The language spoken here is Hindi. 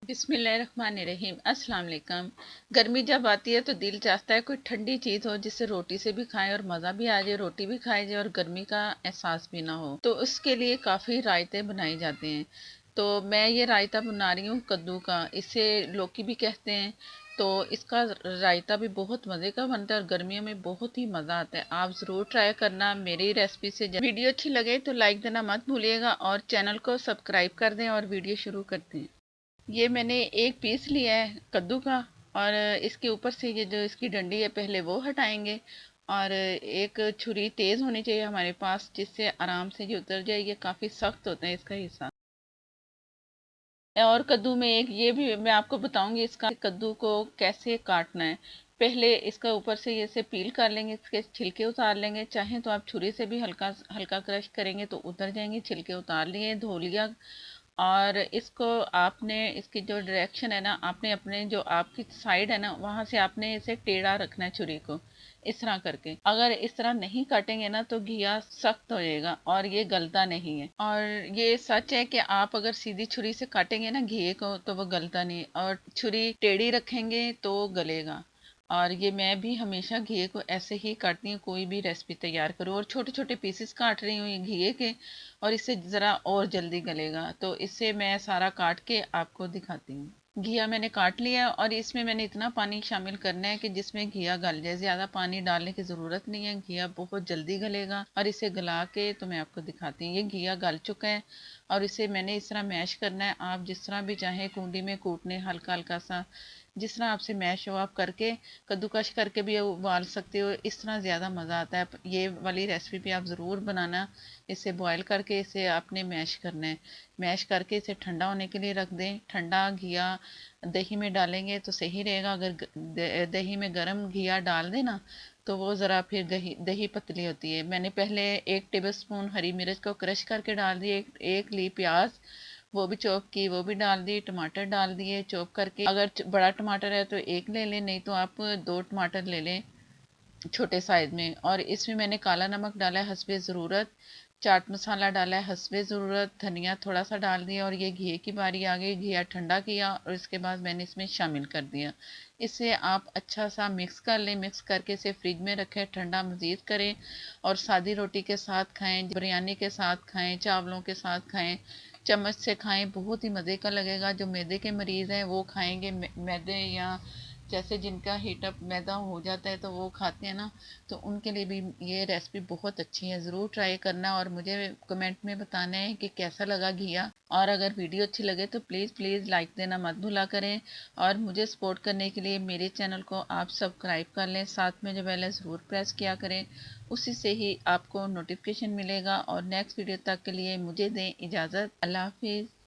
बिस्मिल्लाहिर्रहमानिर्रहीम। अस्सलाम वालेकुम। गर्मी जब आती है तो दिल चाहता है कोई ठंडी चीज़ हो जिससे रोटी से भी खाएं और मज़ा भी आ जाए, रोटी भी खाई जाए और गर्मी का एहसास भी ना हो। तो उसके लिए काफ़ी रायते बनाए जाते हैं। तो मैं ये रायता बना रही हूँ कद्दू का। इसे लौकी भी कहते हैं। तो इसका रायता भी बहुत मज़े का बनता है और गर्मियों में बहुत ही मज़ा आता है। आप ज़रूर ट्राई करना मेरी रेसिपी से। वीडियो अच्छी लगे तो लाइक देना मत भूलिएगा और चैनल को सब्सक्राइब कर दें और वीडियो शुरू करते हैं। ये मैंने एक पीस लिया है कद्दू का। और इसके ऊपर से ये जो इसकी डंडी है पहले वो हटाएंगे। और एक छुरी तेज़ होनी चाहिए हमारे पास जिससे आराम से ये उतर जाए। ये काफ़ी सख्त होता है इसका हिस्सा। और कद्दू में एक ये भी मैं आपको बताऊंगी इसका कद्दू को कैसे काटना है। पहले इसका ऊपर से ये से पील कर लेंगे, इसके छिलके उतार लेंगे। चाहे तो आप छुरी से भी हल्का हल्का क्रश करेंगे तो उतर जाएंगे। छिलके उतार लिए, धो लिया। और इसको आपने इसकी जो डायरेक्शन है ना, आपने अपने जो आपकी साइड है ना वहां से आपने इसे टेढ़ा रखना है छुरी को। इस तरह करके अगर इस तरह नहीं काटेंगे ना तो घिया सख्त हो जाएगा और ये गलता नहीं है। और ये सच है कि आप अगर सीधी छुरी से काटेंगे ना घिये को तो वो गलता नहीं, और छुरी टेढ़ी रखेंगे तो गलेगा। और ये मैं भी हमेशा घिये को ऐसे ही काटती हूँ, कोई भी रेसिपी तैयार करूँ। और छोटे छोटे पीसेस काट रही हूँ ये घिये के। और इससे ज़रा और जल्दी गलेगा तो इससे मैं सारा काट के आपको दिखाती हूँ। घिया मैंने काट लिया और इसमें मैंने इतना पानी शामिल करना है कि जिसमें घिया गल जाए। ज़्यादा पानी डालने की ज़रूरत नहीं है, घिया बहुत जल्दी गलेगा। और इसे गला के तो मैं आपको दिखाती हूँ। ये घिया गल चुका है और इसे मैंने इस तरह मैश करना है। आप जिस तरह भी चाहें कूंडी में कूटने हल्का हल्का सा, जिस तरह आपसे मैश हो आप करके कद्दूकश करके भी उबाल सकते हो। इस तरह ज़्यादा मज़ा आता है। ये वाली रेसिपी भी आप ज़रूर बनाना। इसे बॉयल करके इसे आपने मैश करना है। मैश करके इसे ठंडा होने के लिए रख दें। ठंडा घिया दही में डालेंगे तो सही रहेगा। अगर दही में गर्म घिया डाल देना तो वो ज़रा फिर दही दही पतली होती है। मैंने पहले 1 टेबल स्पून हरी मिर्च को क्रश करके डाल दिए, एक ली प्याज वो भी चॉप की वो भी डाल दी, टमाटर डाल दिए चॉप करके। अगर बड़ा टमाटर है तो एक ले लें, नहीं तो आप 2 टमाटर ले लें छोटे साइज में। और इसमें मैंने काला नमक डाला है हस्बे ज़रूरत, चाट मसाला डाला है हस्बे ज़रूरत, धनिया थोड़ा सा डाल दिया। और ये घी की बारी आ गई। घिया ठंडा किया और इसके बाद मैंने इसमें शामिल कर दिया। इसे आप अच्छा सा मिक्स कर लें। मिक्स करके इसे फ्रिज में रखें, ठंडा मज़ीद करें। और सादी रोटी के साथ खाएं, बिरयानी के साथ खाएं, चावलों के साथ खाएं, चम्मच से खाएं, बहुत ही मज़े का लगेगा। जो मैदे के मरीज़ हैं वो खाएंगे मैदे, या जैसे जिनका हीटअप मैदा हो जाता है तो वो खाते हैं ना, तो उनके लिए भी ये रेसिपी बहुत अच्छी है। ज़रूर ट्राई करना और मुझे कमेंट में बताना है कि कैसा लगा घिया। और अगर वीडियो अच्छी लगे तो प्लीज़ प्लीज़ लाइक देना मत भूला करें। और मुझे सपोर्ट करने के लिए मेरे चैनल को आप सब्सक्राइब कर लें, साथ में जो बेल है ज़रूर प्रेस किया करें। उसी से ही आपको नोटिफिकेशन मिलेगा। और नेक्स्ट वीडियो तक के लिए मुझे दें इजाज़त। अल्लाह हाफिज़।